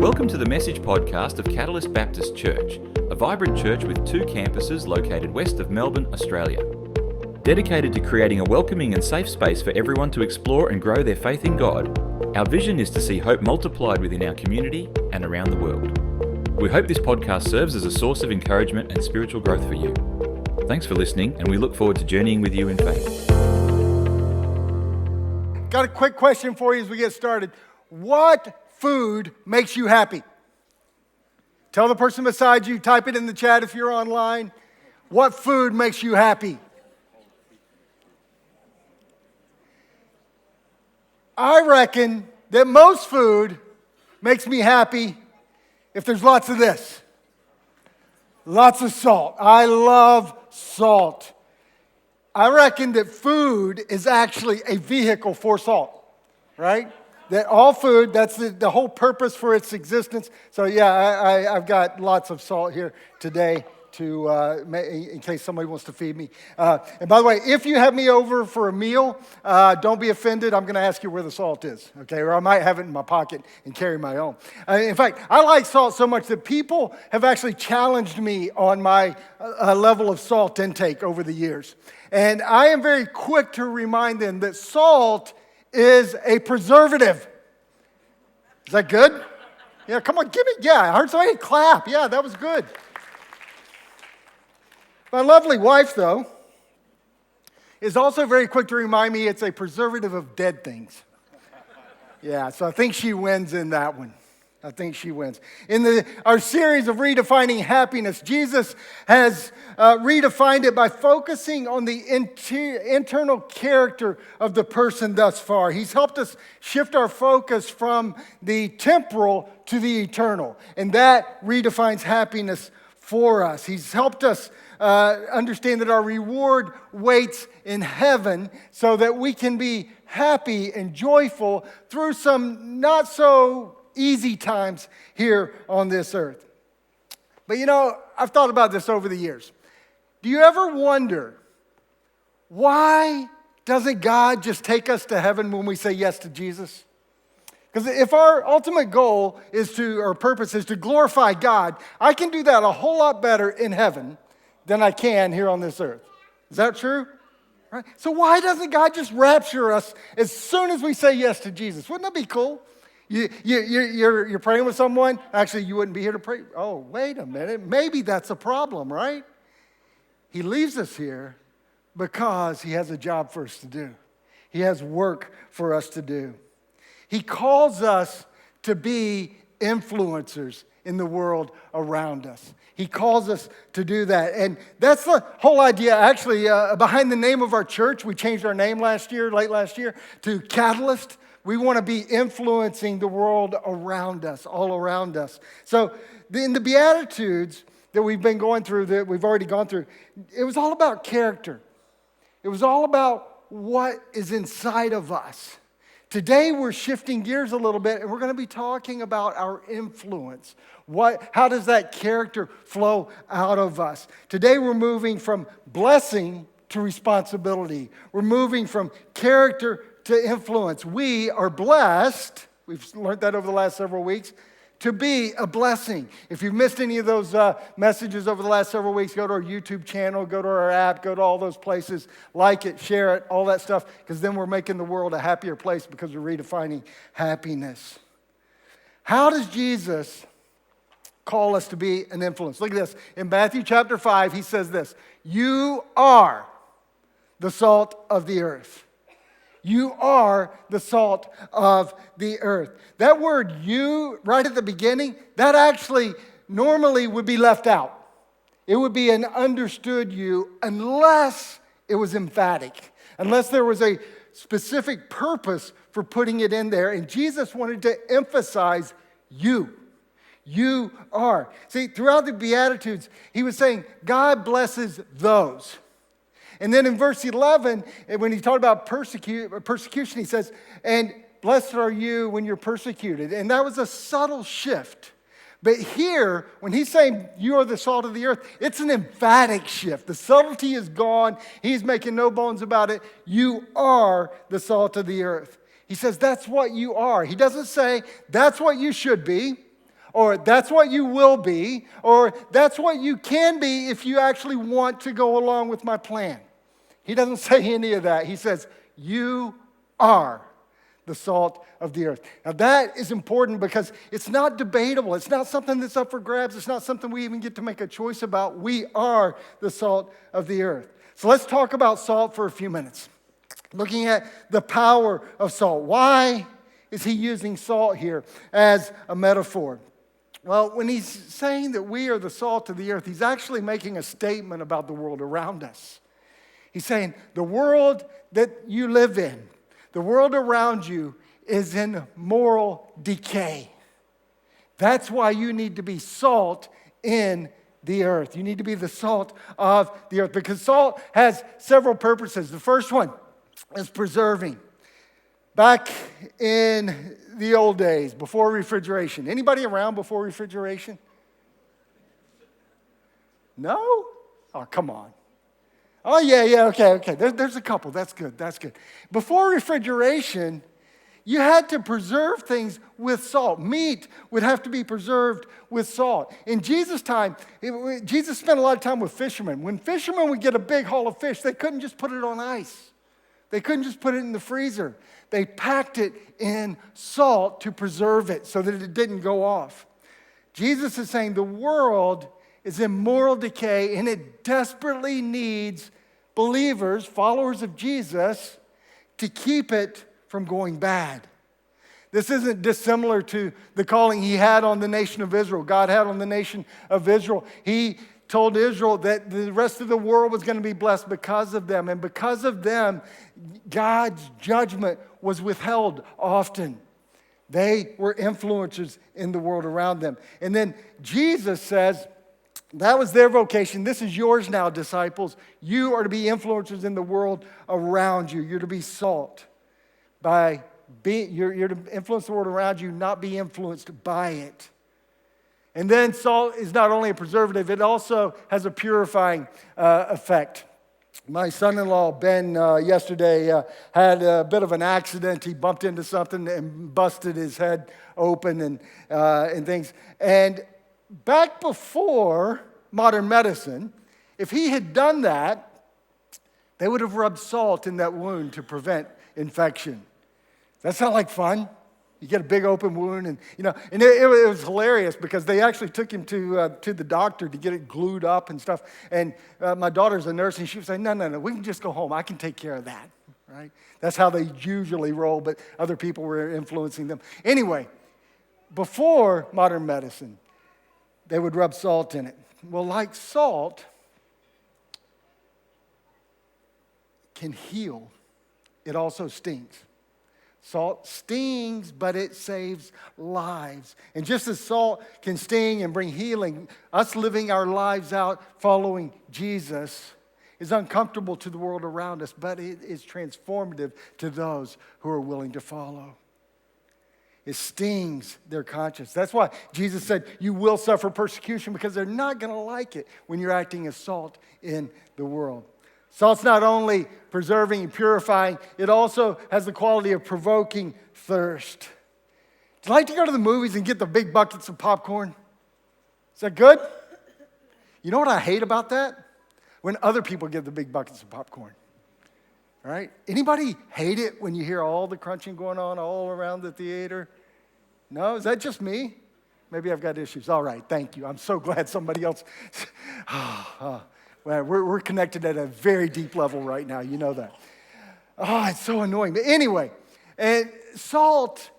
Welcome to the Message podcast of Catalyst Baptist Church, a vibrant church with 2 campuses located west of Melbourne, Australia. Dedicated to creating a welcoming and safe space for everyone to explore and grow their faith in God, our vision is to see hope multiplied within our community and around the world. We hope this podcast serves as a source of encouragement and spiritual growth for you. Thanks for listening, and we look forward to journeying with you in faith. Got a quick question for you as we get started. What food makes you happy? Tell the person beside you, type it in the chat if you're online. What food makes you happy? I reckon that most food makes me happy if there's lots of this. Lots of salt. I love salt. I reckon that food is actually a vehicle for salt, right? That all food, that's the whole purpose for its existence. So yeah, I've got lots of salt here today to in case somebody wants to feed me. And by the way, if you have me over for a meal, don't be offended. I'm going to ask you where the salt is, okay? Or I might have it in my pocket and carry my own. In fact, I like salt so much that people have actually challenged me on my level of salt intake over the years. And I am very quick to remind them that salt is a preservative. Is that good? Yeah, come on, give me, yeah, I heard somebody clap. Yeah, that was good. My lovely wife, though, is also very quick to remind me it's a preservative of dead things. Yeah, so I think she wins in that one. I think she wins. In our series of Redefining Happiness, Jesus has redefined it by focusing on the internal character of the person thus far. He's helped us shift our focus from the temporal to the eternal, and that redefines happiness for us. He's helped us understand that our reward waits in heaven so that we can be happy and joyful through some not so easy times here on this earth. But you know, I've thought about this over the years. Do you ever wonder, why doesn't God just take us to heaven when we say yes to Jesus? Because if our ultimate goal is or purpose is to glorify God, I can do that a whole lot better in heaven than I can here on this earth. Is that true? Right? So why doesn't God just rapture us as soon as we say yes to Jesus? Wouldn't that be cool? You're praying with someone. Actually, you wouldn't be here to pray. Oh, wait a minute. Maybe that's a problem, right? He leaves us here because he has a job for us to do. He has work for us to do. He calls us to be influencers in the world around us. He calls us to do that. And that's the whole idea, actually, behind the name of our church. We changed our name late last year, to Catalyst. We want to be influencing the world around us, all around us. So in the Beatitudes that we've been going through, that we've already gone through, it was all about character. It was all about what is inside of us. Today we're shifting gears a little bit, and we're going to be talking about our influence. How does that character flow out of us? Today we're moving from blessing to responsibility. We're moving from character to influence. We are blessed, we've learned that over the last several weeks, to be a blessing. If you've missed any of those messages over the last several weeks, go to our YouTube channel, go to our app, go to all those places, like it, share it, all that stuff, because then we're making the world a happier place because we're redefining happiness. How does Jesus call us to be an influence? Look at this. In Matthew chapter 5, he says this: "You are the salt of the earth." You are the salt of the earth. That word "you" right at the beginning, that actually normally would be left out. It would be an understood "you" unless it was emphatic, unless there was a specific purpose for putting it in there. And Jesus wanted to emphasize you. You are. See, throughout the Beatitudes, he was saying God blesses those. And then in verse 11, when he talked about persecution, he says, "And blessed are you when you're persecuted." And that was a subtle shift. But here, when he's saying you are the salt of the earth, it's an emphatic shift. The subtlety is gone. He's making no bones about it. You are the salt of the earth. He says that's what you are. He doesn't say that's what you should be, or that's what you will be, or that's what you can be if you actually want to go along with my plan. He doesn't say any of that. He says, you are the salt of the earth. Now that is important because it's not debatable. It's not something that's up for grabs. It's not something we even get to make a choice about. We are the salt of the earth. So let's talk about salt for a few minutes. Looking at the power of salt. Why is he using salt here as a metaphor? Well, when he's saying that we are the salt of the earth, he's actually making a statement about the world around us. He's saying the world that you live in, the world around you is in moral decay. That's why you need to be salt in the earth. You need to be the salt of the earth because salt has several purposes. The first one is preserving. Back in the old days, before refrigeration. Anybody around before refrigeration? No? Oh, come on. Oh, yeah, okay. There's a couple. That's good. Before refrigeration, you had to preserve things with salt. Meat would have to be preserved with salt. In Jesus' time, Jesus spent a lot of time with fishermen. When fishermen would get a big haul of fish, they couldn't just put it on ice. They couldn't just put it in the freezer. They packed it in salt to preserve it so that it didn't go off. Jesus is saying the world is in moral decay and it desperately needs believers, followers of Jesus, to keep it from going bad. This isn't dissimilar to the calling he had on the nation of Israel. God had on the nation of Israel. He told Israel that the rest of the world was going to be blessed because of them. And because of them, God's judgment was withheld often. They were influencers in the world around them. And then Jesus says, that was their vocation. This is yours now, disciples. You are to be influencers in the world around you. You're to be salt. You're to influence the world around you, not be influenced by it. And then salt is not only a preservative, it also has a purifying effect. My son-in-law, Ben, yesterday had a bit of an accident. He bumped into something and busted his head open and things. And back before modern medicine, if he had done that, they would have rubbed salt in that wound to prevent infection. That sound like fun? You get a big open wound, and it was hilarious because they actually took him to the doctor to get it glued up and stuff. And my daughter's a nurse, and she was saying, "No, we can just go home. I can take care of that." Right? That's how they usually roll, but other people were influencing them. Anyway, before modern medicine, they would rub salt in it. Well, like salt can heal, it also stings. Salt stings, but it saves lives. And just as salt can sting and bring healing, us living our lives out following Jesus is uncomfortable to the world around us, but it is transformative to those who are willing to follow. It stings their conscience. That's why Jesus said, you will suffer persecution because they're not going to like it when you're acting as salt in the world. Salt's not only preserving and purifying, it also has the quality of provoking thirst. Do you like to go to the movies and get the big buckets of popcorn? Is that good? You know what I hate about that? When other people get the big buckets of popcorn. Right? Anybody hate it when you hear all the crunching going on all around the theater? No? Is that just me? Maybe I've got issues. All right, thank you. I'm so glad somebody else. Well, we're connected at a very deep level right now. You know that. Oh, it's so annoying. But anyway, and salt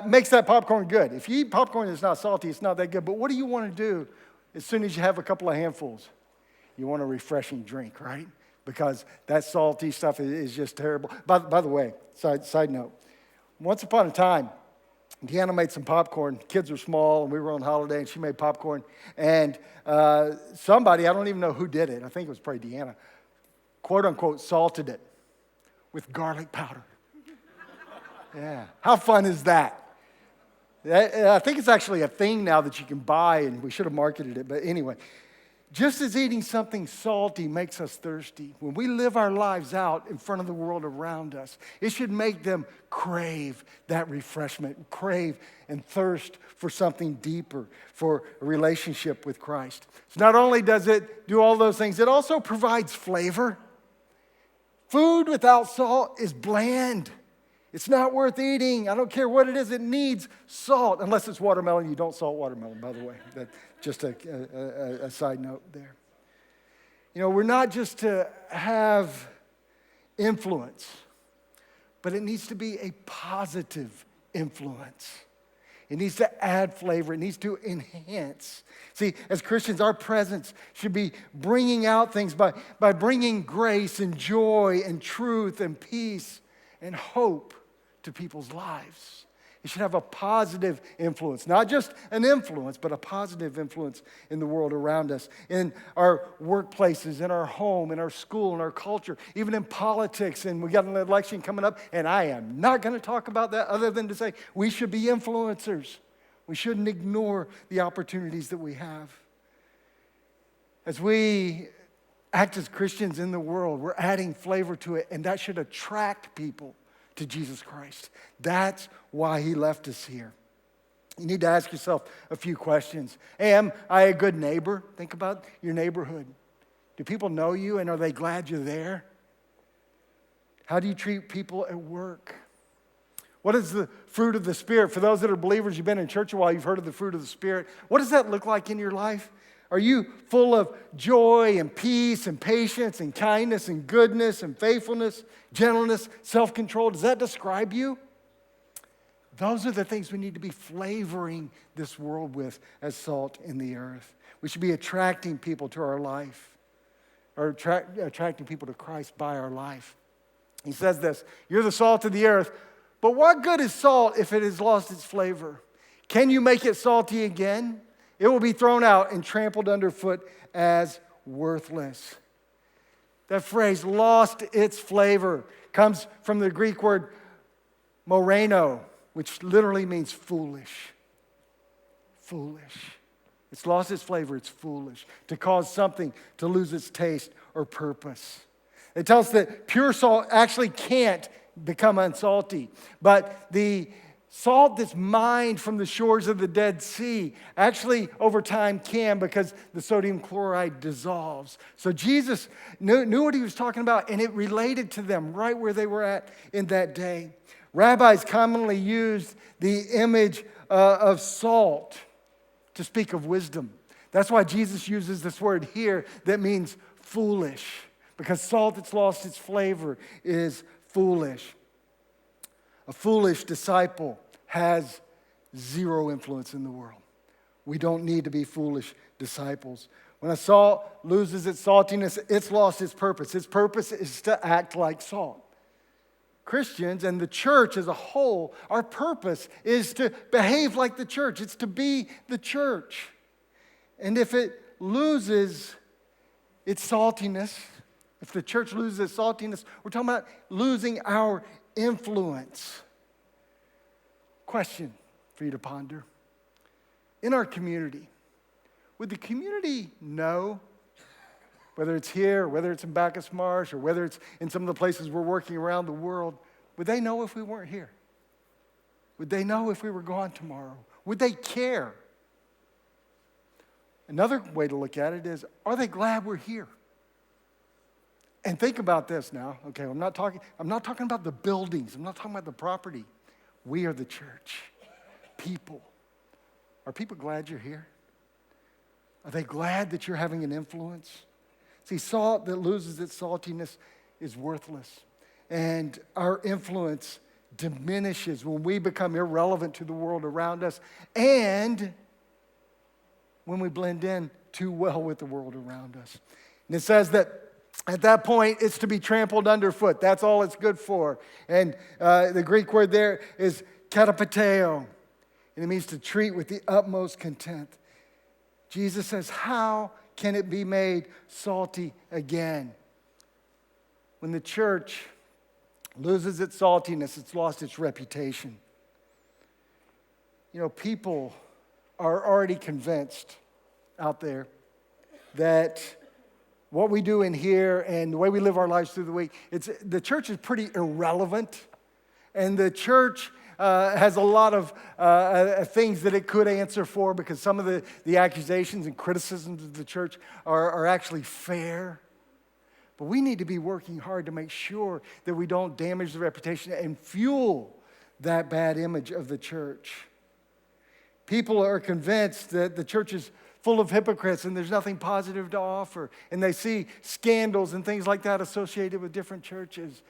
makes that popcorn good. If you eat popcorn that's not salty, it's not that good. But what do you want to do as soon as you have a couple of handfuls? You want a refreshing drink, right? Because that salty stuff is just terrible. By the way, side note, once upon a time, Deanna made some popcorn. Kids were small, and we were on holiday, and she made popcorn. And somebody, I don't even know who did it, I think it was probably Deanna, quote unquote, salted it with garlic powder. Yeah. How fun is that? I think it's actually a thing now that you can buy, and we should have marketed it. But anyway, Just as eating something salty makes us thirsty, when we live our lives out in front of the world around us, it should make them crave that refreshment, crave and thirst for something deeper, for a relationship with Christ. So not only does it do all those things, it also provides flavor. Food without salt is bland. It's not worth eating. I don't care what it is. It needs salt, unless it's watermelon. You don't salt watermelon, by the way. That's just a side note there. You know, we're not just to have influence, but it needs to be a positive influence. It needs to add flavor. It needs to enhance. See, as Christians, our presence should be bringing out things by bringing grace and joy and truth and peace and hope to people's lives. It should have a positive influence, not just an influence, but a positive influence in the world around us, in our workplaces, in our home, in our school, in our culture, even in politics. And we got an election coming up, and I am not going to talk about that other than to say we should be influencers. We shouldn't ignore the opportunities that we have. As we act as Christians in the world, we're adding flavor to it, and that should attract people to Jesus Christ. That's why he left us here. You need to ask yourself a few questions. Hey, am I a good neighbor? Think about your neighborhood. Do people know you, and are they glad you're there? How do you treat people at work? What is the fruit of the Spirit? For those that are believers, you've been in church a while, you've heard of the fruit of the Spirit. What does that look like in your life? Are you full of joy and peace and patience and kindness and goodness and faithfulness, gentleness, self-control? Does that describe you? Those are the things we need to be flavoring this world with as salt in the earth. We should be attracting people to our life, or attracting people to Christ by our life. He says this, you're the salt of the earth, but what good is salt if it has lost its flavor? Can you make it salty again? It will be thrown out and trampled underfoot as worthless. That phrase, lost its flavor, comes from the Greek word moreno, which literally means foolish. Foolish. It's lost its flavor, it's foolish. To cause something to lose its taste or purpose. It tells us that pure salt actually can't become unsalty, but the salt that's mined from the shores of the Dead Sea actually over time can, because the sodium chloride dissolves. So Jesus knew what he was talking about, and it related to them right where they were at in that day. Rabbis commonly used the image of salt to speak of wisdom. That's why Jesus uses this word here that means foolish, because salt that's lost its flavor is foolish. A foolish disciple has zero influence in the world. We don't need to be foolish disciples. When a salt loses its saltiness, it's lost its purpose. Its purpose is to act like salt. Christians and the church as a whole, our purpose is to behave like the church. It's to be the church. And if it loses its saltiness, if the church loses its saltiness, we're talking about losing our influence. Question for you to ponder. In our community, would the community know, whether it's here, or whether it's in Bacchus Marsh, or whether it's in some of the places we're working around the world, would they know if we weren't here? Would they know if we were gone tomorrow? Would they care? Another way to look at it is, are they glad we're here? And think about this now. Okay, I'm not talking about the buildings. I'm not talking about the property. We are the church. People. Are people glad you're here? Are they glad that you're having an influence? See, salt that loses its saltiness is worthless. And our influence diminishes when we become irrelevant to the world around us, and when we blend in too well with the world around us. And it says that at that point, it's to be trampled underfoot. That's all it's good for. And the Greek word there is katapateo, and it means to treat with the utmost contempt. Jesus says, how can it be made salty again? When the church loses its saltiness, it's lost its reputation. You know, people are already convinced out there that what we do in here and the way we live our lives through the week, the church is pretty irrelevant. And the church has a lot of things that it could answer for, because some of the accusations and criticisms of the church are actually fair. But we need to be working hard to make sure that we don't damage the reputation and fuel that bad image of the church. People are convinced that the church is full of hypocrites and there's nothing positive to offer. And they see scandals and things like that associated with different churches.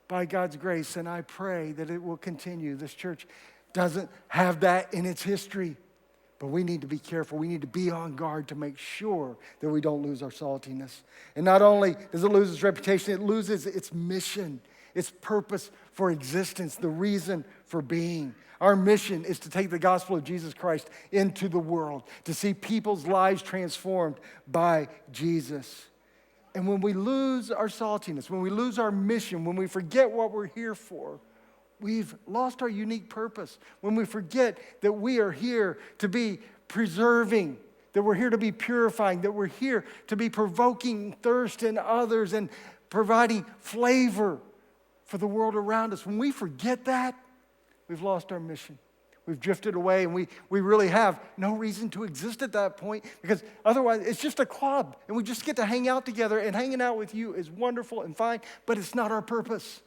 By God's grace, and I pray that it will continue. This church doesn't have that in its history, but we need to be careful. We need to be on guard to make sure that we don't lose our saltiness. And not only does it lose its reputation, it loses its mission, its purpose for existence, the reason for being. Our mission is to take the gospel of Jesus Christ into the world, to see people's lives transformed by Jesus. And when we lose our saltiness, when we lose our mission, when we forget what we're here for, we've lost our unique purpose. When we forget that we are here to be preserving, that we're here to be purifying, that we're here to be provoking thirst in others and providing flavor for the world around us. When we forget that, we've lost our mission. We've drifted away, and we really have no reason to exist at that point, because otherwise it's just a club, and we just get to hang out together, and hanging out with you is wonderful and fine, but it's not our purpose.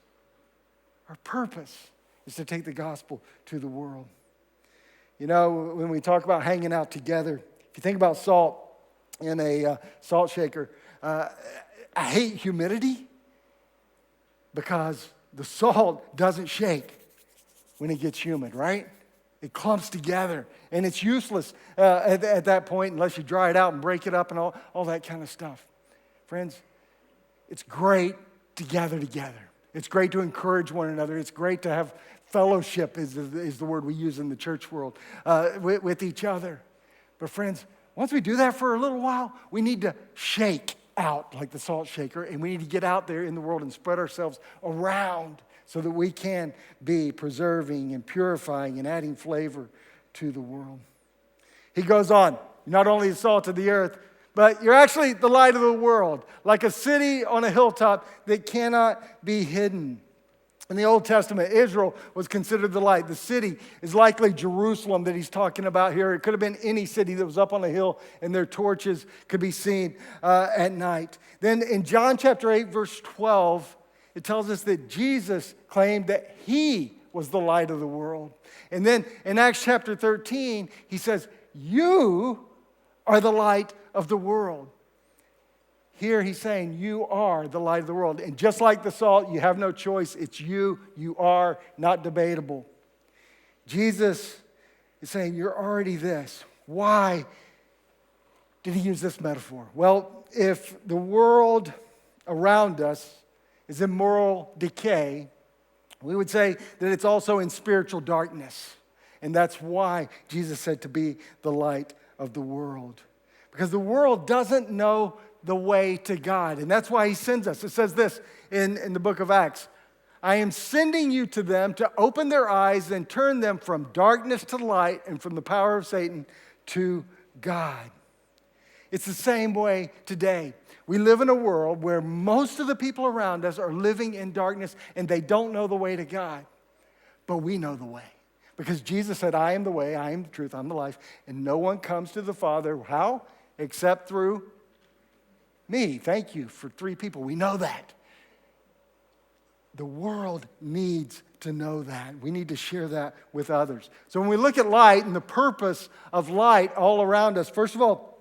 Our purpose is to take the gospel to the world. You know, when we talk about hanging out together, if you think about salt in a salt shaker, I hate humidity, because the salt doesn't shake when it gets humid, right? It clumps together, and it's useless at that point unless you dry it out and break it up and all that kind of stuff. Friends, it's great to gather together. It's great to encourage one another. It's great to have fellowship, is the word we use in the church world, with each other. But friends, once we do that for a little while, we need to shake out like the salt shaker, and we need to get out there in the world and spread ourselves around, so that we can be preserving and purifying and adding flavor to the world. He goes on, not only the salt of the earth, but you're actually the light of the world, like a city on a hilltop that cannot be hidden. In the Old Testament, Israel was considered the light. The city is likely Jerusalem that he's talking about here. It could have been any city that was up on a hill, and their torches could be seen at night. Then in John chapter 8, verse 12, it tells us that Jesus claimed that he was the light of the world. And then in Acts chapter 13, he says, you are the light of the world. Here he's saying, you are the light of the world. And just like the salt, you have no choice. It's you are, not debatable. Jesus is saying, you're already this. Why did he use this metaphor? Well, if the world around us is in moral decay, we would say that it's also in spiritual darkness. And that's why Jesus said to be the light of the world. Because the world doesn't know the way to God. And that's why he sends us. It says this in the book of Acts. I am sending you to them to open their eyes and turn them from darkness to light and from the power of Satan to God. It's the same way today. We live in a world where most of the people around us are living in darkness and they don't know the way to God. But we know the way. Because Jesus said, I am the way, I am the truth, I'm the life, and no one comes to the Father, how? Except through me. Thank you for 3 people. We know that. The world needs to know that. We need to share that with others. So when we look at light and the purpose of light all around us, first of all,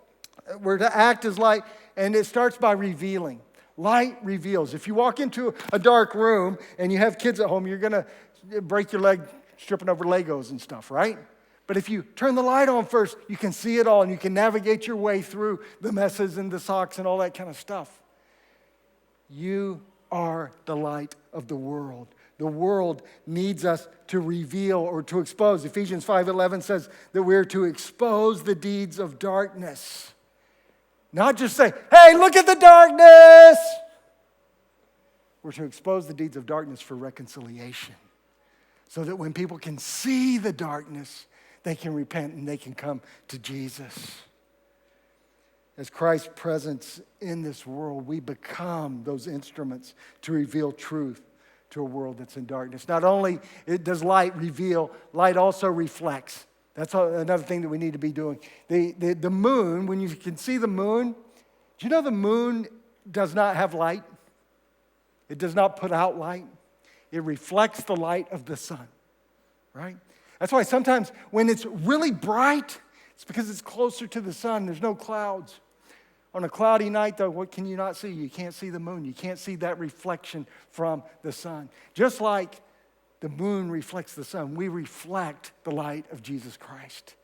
we're to act as light, and it starts by revealing. Light reveals. If you walk into a dark room and you have kids at home, you're going to break your leg stripping over Legos and stuff, right? But if you turn the light on first, you can see it all, and you can navigate your way through the messes and the socks and all that kind of stuff. You are the light of the world. The world needs us to reveal or to expose. Ephesians 5:11 says that we're to expose the deeds of darkness. Not just say, hey, look at the darkness. We're to expose the deeds of darkness for reconciliation. So that when people can see the darkness, they can repent and they can come to Jesus. As Christ's presence in this world, we become those instruments to reveal truth to a world that's in darkness. Not only does light reveal, light also reflects. That's another thing that we need to be doing. The moon, when you can see the moon, do you know the moon does not have light? It does not put out light. It reflects the light of the sun, right? That's why sometimes when it's really bright, it's because it's closer to the sun. There's no clouds. On a cloudy night, though, what can you not see? You can't see the moon. You can't see that reflection from the sun. Just like the moon reflects the sun, we reflect the light of Jesus Christ.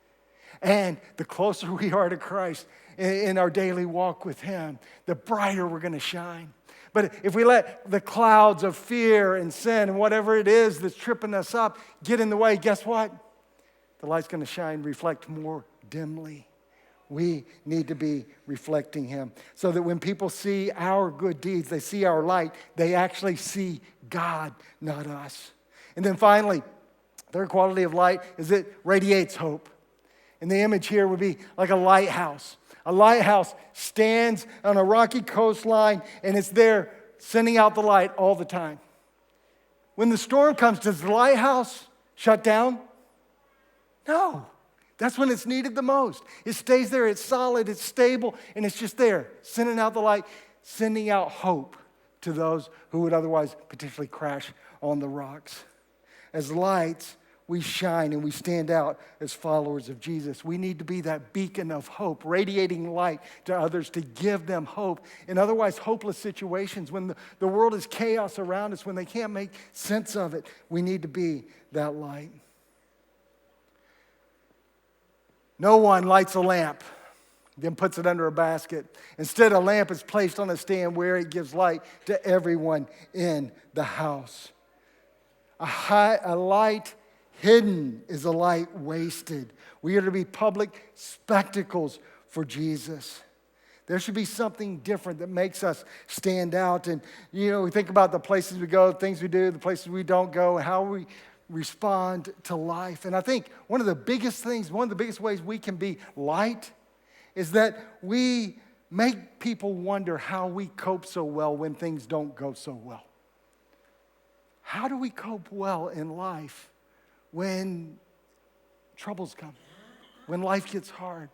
And the closer we are to Christ in our daily walk with Him, the brighter we're going to shine. But if we let the clouds of fear and sin and whatever it is that's tripping us up get in the way, guess what? The light's going to shine, reflect more dimly. We need to be reflecting Him so that when people see our good deeds, they see our light, they actually see God, not us. And then finally, third quality of light is it radiates hope. And the image here would be like a lighthouse. A lighthouse stands on a rocky coastline and it's there sending out the light all the time. When the storm comes, does the lighthouse shut down? No. That's when it's needed the most. It stays there, it's solid, it's stable, and it's just there, sending out the light, sending out hope to those who would otherwise potentially crash on the rocks. As lights, we shine and we stand out as followers of Jesus. We need to be that beacon of hope, radiating light to others to give them hope in otherwise hopeless situations. When the world is chaos around us, when they can't make sense of it, we need to be that light. No one lights a lamp, then puts it under a basket. Instead, a lamp is placed on a stand where it gives light to everyone in the house. A light hidden is a light wasted. We are to be public spectacles for Jesus. There should be something different that makes us stand out. And, we think about the places we go, the things we do, the places we don't go, and how we respond to life. And I think one of the biggest ways we can be light is that we make people wonder how we cope so well when things don't go so well. How do we cope well in life when troubles come, when life gets hard?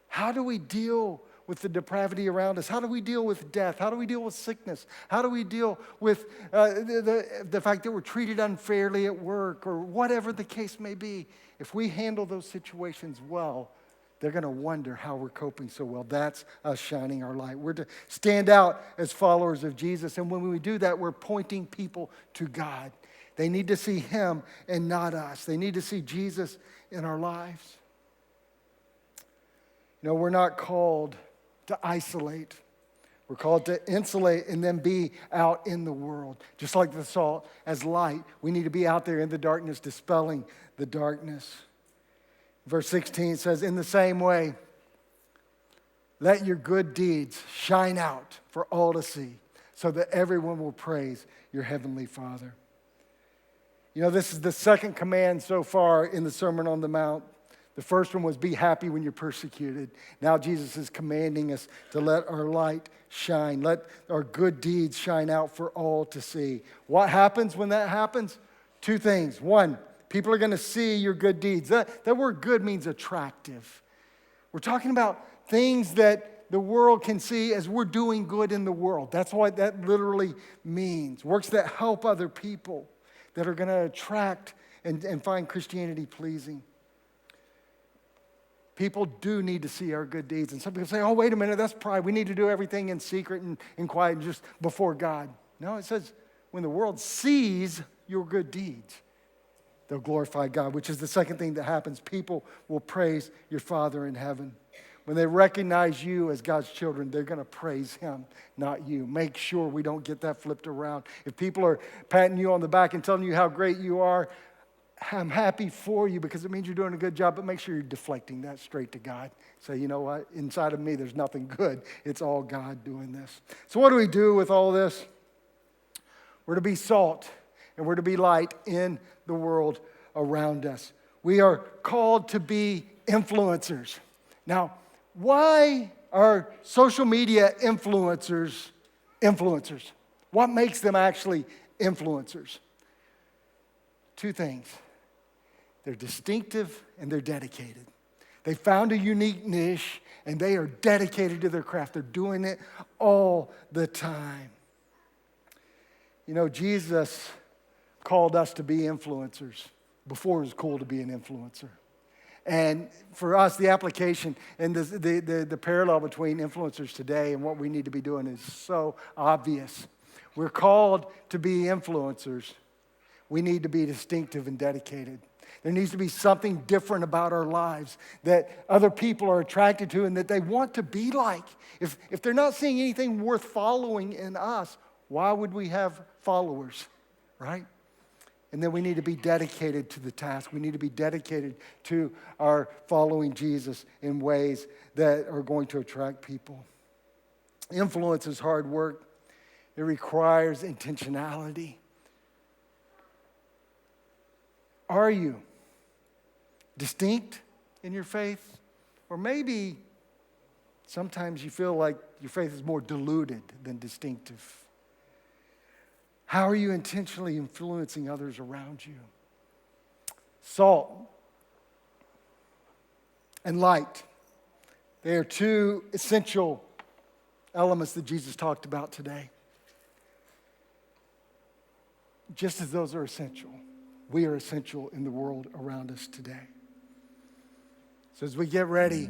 How do we deal with the depravity around us? How do we deal with death? How do we deal with sickness? How do we deal with the fact that we're treated unfairly at work or whatever the case may be? If we handle those situations well, they're going to wonder how we're coping so well. That's us shining our light. We're to stand out as followers of Jesus. And when we do that, we're pointing people to God. They need to see Him and not us. They need to see Jesus in our lives. We're not called to isolate. We're called to insulate and then be out in the world. Just like the salt as light, we need to be out there in the darkness, dispelling the darkness. Verse 16 says, in the same way, let your good deeds shine out for all to see, so that everyone will praise your heavenly Father. This is the second command so far in the Sermon on the Mount. The first one was be happy when you're persecuted. Now Jesus is commanding us to let our light shine. Let our good deeds shine out for all to see. What happens when that happens? Two things. One, people are going to see your good deeds. That word good means attractive. We're talking about things that the world can see as we're doing good in the world. That's what that literally means. Works that help other people, that are going to attract and find Christianity pleasing. People do need to see our good deeds. And some people say, oh, wait a minute, that's pride. We need to do everything in secret and quiet and just before God. No, it says when the world sees your good deeds, they'll glorify God, which is the second thing that happens. People will praise your Father in heaven. When they recognize you as God's children, they're going to praise Him, not you. Make sure we don't get that flipped around. If people are patting you on the back and telling you how great you are, I'm happy for you because it means you're doing a good job, but make sure you're deflecting that straight to God. Say, you know what? Inside of me, there's nothing good. It's all God doing this. So what do we do with all this? We're to be salt and we're to be light in the world around us. We are called to be influencers. Now, why are social media influencers? What makes them actually influencers? Two things. They're distinctive and they're dedicated. They found a unique niche and they are dedicated to their craft. They're doing it all the time. You know, Jesus called us to be influencers before it was cool to be an influencer. And for us, the application and the parallel between influencers today and what we need to be doing is so obvious. We're called to be influencers. We need to be distinctive and dedicated. There needs to be something different about our lives that other people are attracted to and that they want to be like. If they're not seeing anything worth following in us, why would we have followers, right? And then we need to be dedicated to the task. We need to be dedicated to our following Jesus in ways that are going to attract people. Influence is hard work. It requires intentionality. Are you distinct in your faith? Or maybe sometimes you feel like your faith is more diluted than distinctive. How are you intentionally influencing others around you? Salt and light. They are two essential elements that Jesus talked about today. Just as those are essential, we are essential in the world around us today. So as we get ready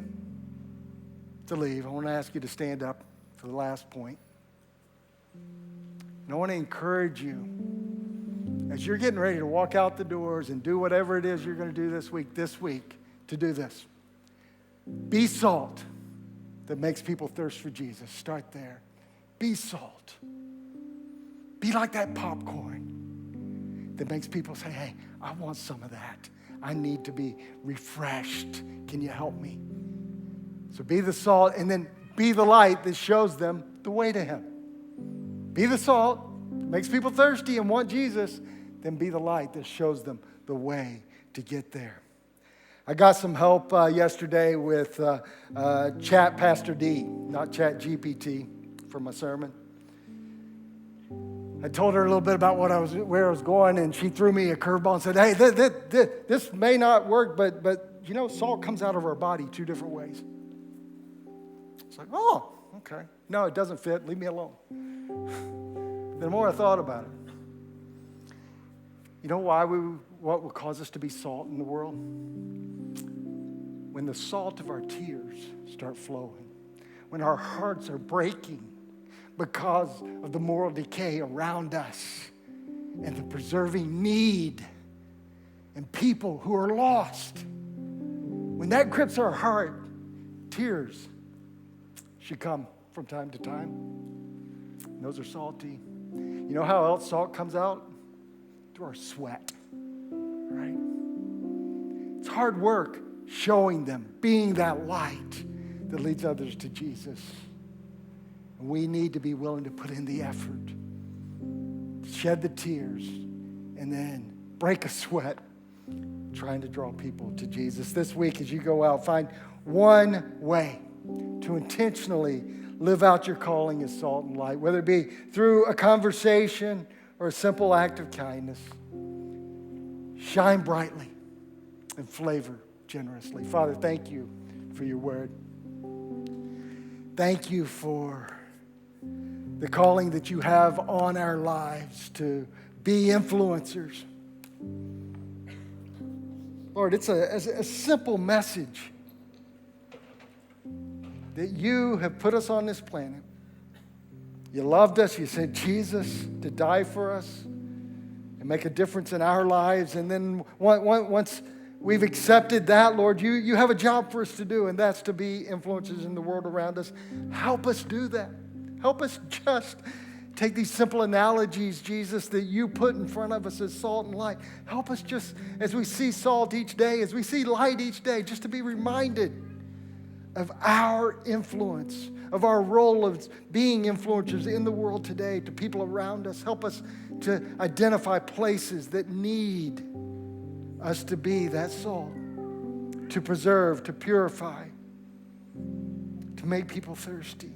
to leave, I want to ask you to stand up for the last point. And I want to encourage you, as you're getting ready to walk out the doors and do whatever it is you're going to do this week, to do this. Be salt that makes people thirst for Jesus. Start there. Be salt. Be like that popcorn that makes people say, hey, I want some of that. I need to be refreshed. Can you help me? So be the salt and then be the light that shows them the way to Him. Be the salt, makes people thirsty and want Jesus, then be the light that shows them the way to get there. I got some help yesterday with Chat Pastor D, not Chat GPT, for my sermon. I told her a little bit about where I was going, and she threw me a curveball and said, hey, this may not work, but you know, salt comes out of our body two different ways. It's like, oh, okay. No, it doesn't fit. Leave me alone. The more I thought about it, you know what will cause us to be salt in the world? When the salt of our tears start flowing, when our hearts are breaking because of the moral decay around us and the preserving need and people who are lost. When that grips our heart, tears should come from time to time. And those are salty. You know how else salt comes out? Through our sweat, right? It's hard work showing them, being that light that leads others to Jesus. And we need to be willing to put in the effort, shed the tears, and then break a sweat trying to draw people to Jesus. This week, as you go out, find one way to intentionally live out your calling as salt and light, whether it be through a conversation or a simple act of kindness. Shine brightly and flavor generously. Father, thank you for your word. Thank you for the calling that you have on our lives to be influencers. Lord, it's a simple message that you have put us on this planet. You loved us. You sent Jesus to die for us and make a difference in our lives. And then once we've accepted that, Lord, you have a job for us to do, and that's to be influencers in the world around us. Help us do that. Help us just take these simple analogies, Jesus, that you put in front of us as salt and light. Help us just, as we see salt each day, as we see light each day, just to be reminded of our influence, of our role of being influencers in the world today to people around us. Help us to identify places that need us to be that salt, to preserve, to purify, to make people thirsty,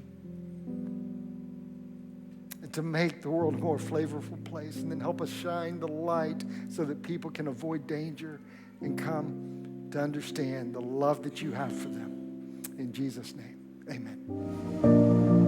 and to make the world a more flavorful place. And then help us shine the light so that people can avoid danger and come to understand the love that you have for them. In Jesus' name, amen.